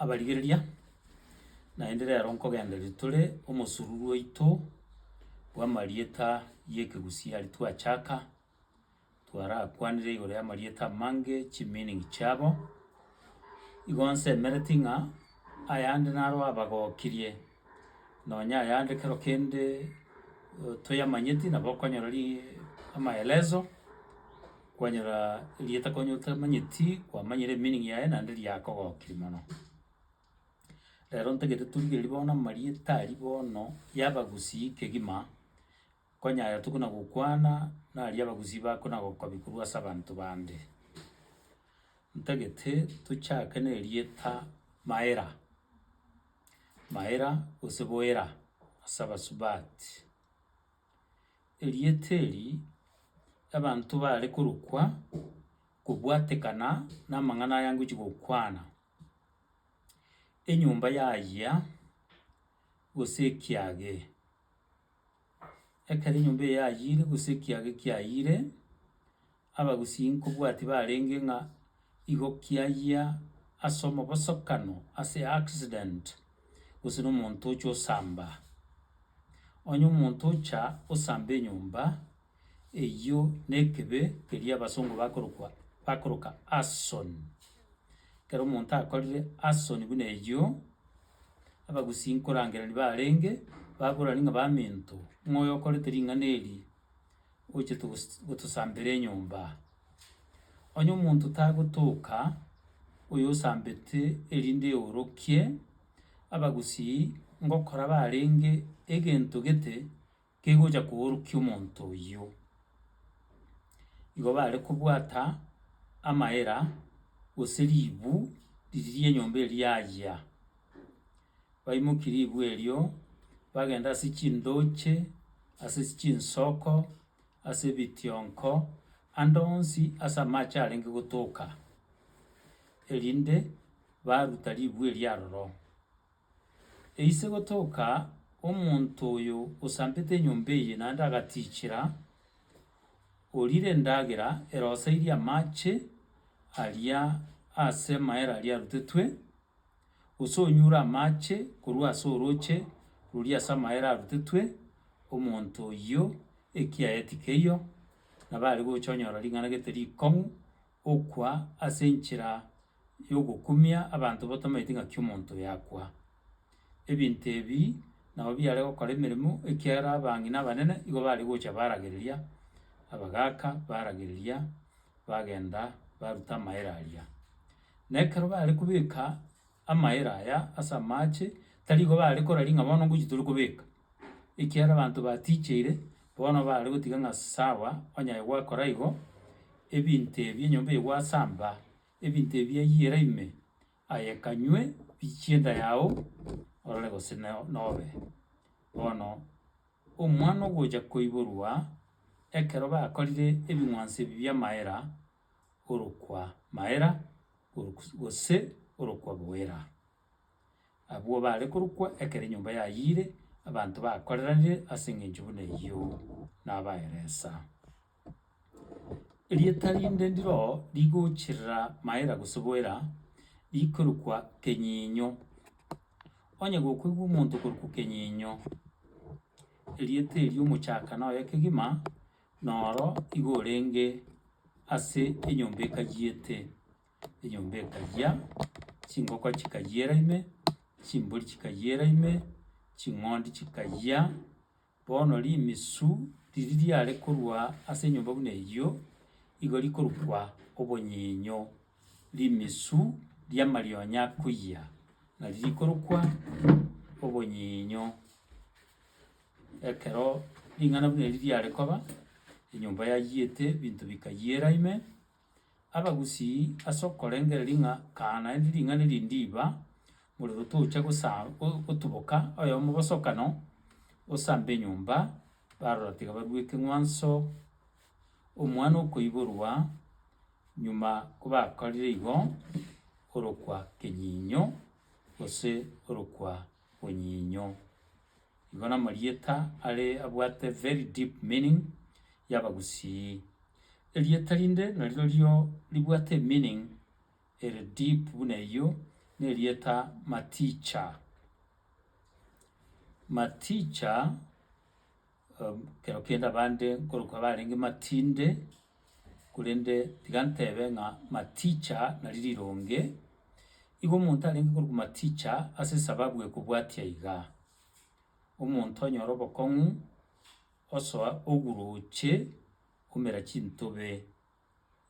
abarigereria naende rero nkogenderia tore omosururu oito bwa amarieta ya ekegusii aria twachaka twarakwanire igoro ya amarieta amange chimeaning chiabo igo nsemereti ng'a ayande naro abagokirie nonya ayande kero kende toyamanyeti nabo okonyora amaelezo kwanyora erieta konya otamanyeti kwamanyire emeaning yaye naende riakogokirie mono. Rero ntagete turigerie bono amarieta aria bono ya abagusii kegima konya tokona gokwana naria abagusii bakona gokobia korwa ase abanto bande. Ntagete tochake na erieta maera gose boera ase abasubati. Erieta eri abanto bare korokwa kobwatekana na amang'ana aya ngochi gokwana enyomba yaya gose ekiage. Ekero enyomba eye yayire gose ekiage kiayire abagusii nkobwati barenge ng'a igo kiaya ase omobosokano ase accident gose na omonto ocha osamba. Onye omonto ocha osamba enyomba eywo na ekebe keria abasongo bakoroka arson. Kero omonto akorire arson buna eywo abagusii nkorangerania barenge baborani ng'a baminto ng'a oyo okorete ring'ana eri ochete gotosambera enyomba. Onye omonto tagotoka oyo osambete erinde eorokie abagusii ngokora barenge egento gete kegocha koorokia omonto oywo. Igo bare kobwata amaera gose ribu riria enyomba eria yaya. Baimokia ribu erio bagenda ase chindoche ase chinsoko ase ebitionko ande onsi ase amache arenge gotoka erinde baruta ribu eria aroro. Eise gotoka omonto oyo osambete enyomba eye naende agatichera orire endagera eroseirie amache aria ase amaera aria arutetwe gose onyure amache korwa ase oroche roria ase amaera arutetwe omonto oywo ekiaye keiyo nabo are gocha onyora ring'ana gete rikong'u okwa ase enchera ya ogokumia abanto batamaeti ng'aki omonto oyo akwa. Ebinto ebi nabo biare gokora emeremo ekiagera abang'ina na abanene igo bare gocha baragereria abagaka baragereria bagenda baruta amaera aria. Na ekero bare kobeka amaera aya ase amache tari igo bare korari ng'a bono ngochi tore kobeka ekiagera abanto baticheire bono bare gotiga ng'a sawa onye gwakora igo ebinto ebi enyomba eye gwasamba ebinto ebi yaiyera ime aye kanywe bichienda yago orore gose nobe. Bono omwana ogocha koiborwa ekero bakorire ebing'wanso ebi bia amaera orokwa maera gose orokwa boera. Abwo bare korokwa ekero enyomba yayire abanto bakoreranire ase eng'encho buna eywo nabaeresa. Erieta rinde ndiro rigocherera maera gose boera rikorokwa kenyinyo. Onye gokoigwa omonto korokwa kenyinyo erieta eri omochakana oye kegima noro igo orenge ase enyomba ekayiete. Enyomba ekayia chingoko chikayiera ime chimbori chikayiera ime ching'ondi chikayia bono rimisu riria riare korwa ase enyomba buna eywo igo rikorokwa obonyinyo. Rimisu ria amarionyo akoiyia nari rikorokwa obonyinyo. Ekero ring'ana buna eri riare koba enyomba yayiete binto bikayiera ime abagusii ase okorengereria ng'a kana naende ring'ana erinde iba morero tocha gotoboka oyo omobosokano osambe enyomba barora tiga barwa ekeng'wanso omwana okoiborwa nyuma kobakorire igo orokwa kenyinyo gose orokwa bonyinyo. Igo na amarieta are abwate very deep meaning ya abagusii. Erieta rinde narirorio ribwate meaning ere deep buna eywo nerieta maticha. Maticha kero kenda bande koruka barenge matinde kurende tigantebe ng'a maticha naririronge igo omonto arenge koruka maticha ase sababu ekobwatia iga omonto onyora obokong'u osoa oguroche omera chintobe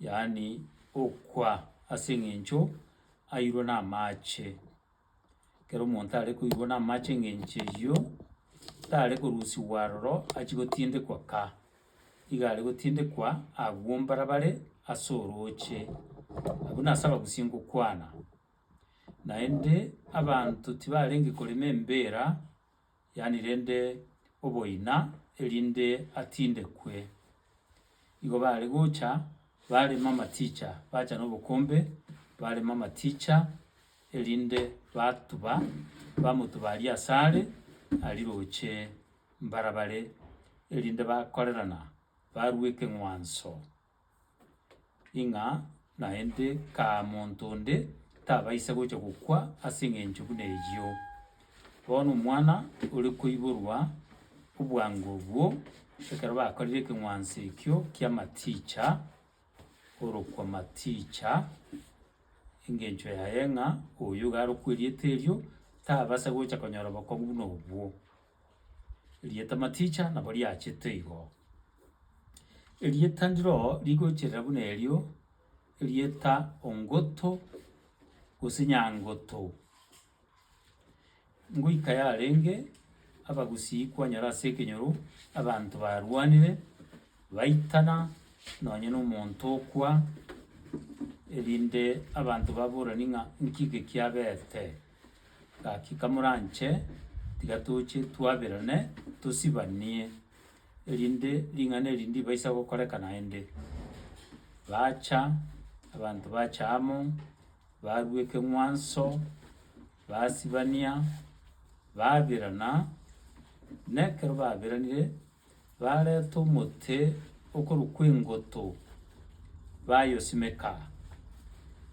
yaani okwa ase eng'encho airwa na amache kero omonto are koirwa na amache eng'encho eywo tare korusiwa aroro achie gotindekwa ka iga are gotindekwa agwo mbarabare ase oroche abwo nase abagusi ngokwana naende abanto tibarenge korema embera yaani rende oboina erinde atindekwe igo bare gocha barema maticha bacha na obokombe barema maticha erinde batuba bamotubaria asare ariroche mbarabare erinde bakorerana barwa ekeng'wanso ing'a naende ka monto onde tabaisa gocha gokwa ase eng'encho buna eywo bono omwana ore koiborwa obwango obwo ekero bakorire ekeng'wanso ekio kia maticha orokwa maticha eng'encho yaye ng'a oyo iga arokwa erieta erio tabasa gocha konyora obokong'u buna obwo erieta maticha nabo riachete igo erieta ndiro rigocherera buna erio erieta ongoto gose nyangoto ngoika yarenge abagusii kwanyora ase ekenyoro abanto barwanire baitana nonye na omonto okwa erinde abanto baborani ng'a nki eke kiabete gaki kamoranche tiga toche twaberane tosibanie erinde ring'ana erindi ribaisa gokoreka naende bacha abanto bacha amo barwa ekeng'wanso basibania babirana na ekero babiranire bareta omote okorokwa engoto bayosimeka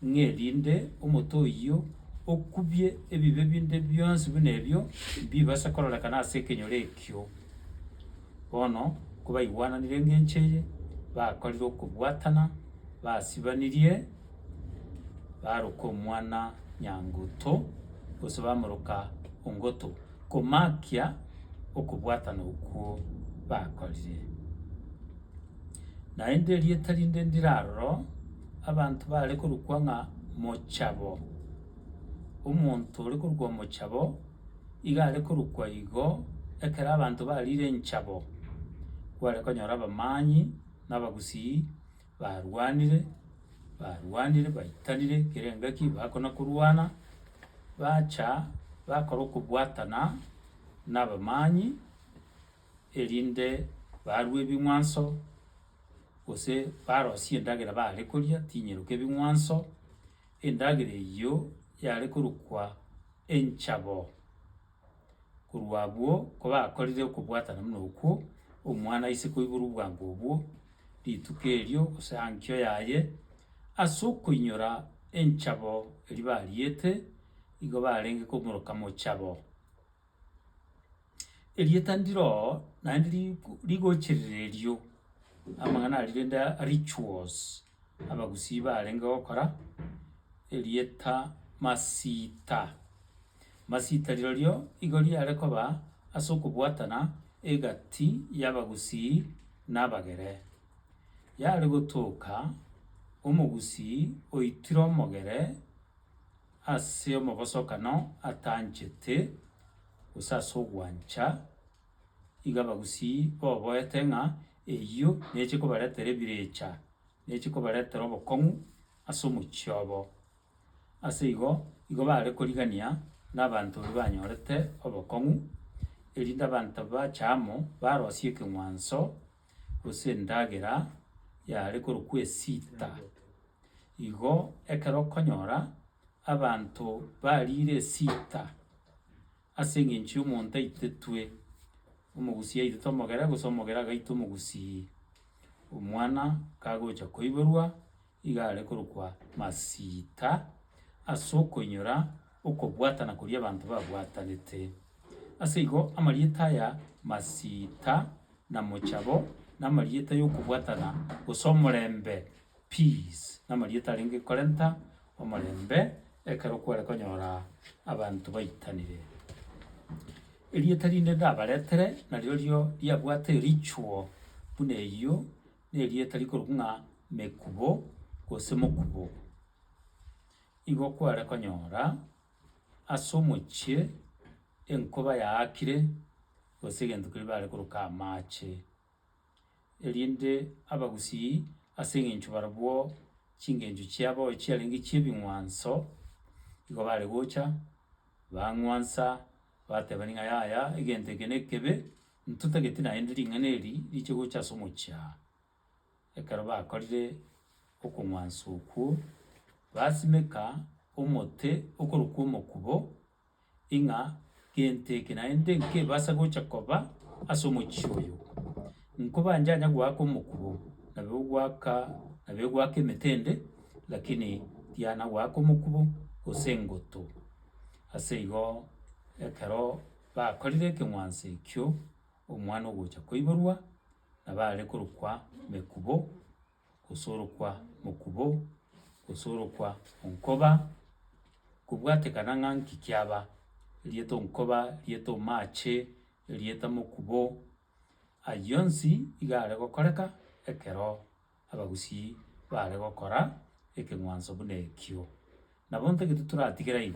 ng'a erinde omote oywo okubie ebibe binde bionsi buna ebio mbibasa kororekana ase ekenyoro ekio bono kobaigwananire eng'encho eye bakorire okobwatana basibanirie baroka omwana nyangoto gose bamoroka ongoto komakia okobwatana okwo bakorire naende erieta rinde ndiraroro abanto bare korokwa ng'a mochabo omonto ore korokwa mochabo iga are korokwa igo ekero abanto barire enchabo kware konyora abamanyi na abagusii barwanire baitanire kera engaki bakona korwana bacha bakora okobwatana na abamanyi erinde barwa ebing'wanso gose barosia endagera bare koria tinyeroka ebing'wanso endagera eywo yare korokwa enchabo korwa abwo kobakorire okobwatana buna okwo omwana aise koiborwa obwango obwo rituko erio gose ankio yaye ase okoinyora enchabo eri bariete igo barenge komoroka mochabo erieta ndiro naende rigocherera erio amang'ana aria rende rituals abagusii barenge gokora erieta masita rirorio igo riare koba ase okobwatana egati y'abagusii na abagere yare gotoka omogusii oitire omogere ase omobosokano atanchete gose ase ogwancha iga abagusii boboete ng'a eywo neche kobaretera ebirecha neche kobaretera obokong'u ase omochiobo ase igo bare korigania na abanto baria banyorete obokong'u erinde abanto bacha amo barosia ekeng'wanso gose endagera yare korokwa esita igo ekero okonyora abanto barire esita ase eng'encho ya omonto aitetwe omogusii aitete omogere gose omogere agaita omogusii omwana kagocha koiborwa iga are korokwa masita ase okoinyora okobwatana koria abanto babwatanete. Ase igo amarieta aya masita na mochabo na amarieta ya okobwatana gose omorembe, peace, na amarieta arenge korenta omorembe ekero kware konyora abanto baitanire. Erieta rinde ndabaretere nario riabwate ritual buna eywo na erieta rikorwa ng'a mekubo gose mokubo. Igo kware konyora ase omochie enkoba yaakire gose egento keria bare koroka amache, erinde abagusii ase eng'encho barabwo chingencho chiabo chiarenge chia ebing'wanso igo bare gocha bang'wansa batebani ng'a yaya egento eke na ekebe ntotagete naende ring'ana eri riche gocha ase omochia. Ekero bakorire okong'wansa okwo basimeka omote okorokwa omokubo ing'a gento eke naende nkebasa gocha koba ase omochie oyo. Nkoba yanya goaka omokubo nabo egoaka emetende lakini tiana goaka omokubo gose engoto. Ase igo ekero bakorire ekeng'wanso ekio omwana ogocha koiborwa nabo are korokwa mekubo gose orokwa mokubo gose orokwa onkoba kobwatekana ng'a nki kiaba erieta onkoba, erieta omache, erieta mokubo. Ayio onsi iga are gokoreka ekero abagusii bare gokora ekeng'wanso buna ekio. Nabo ntagete toratigera igo.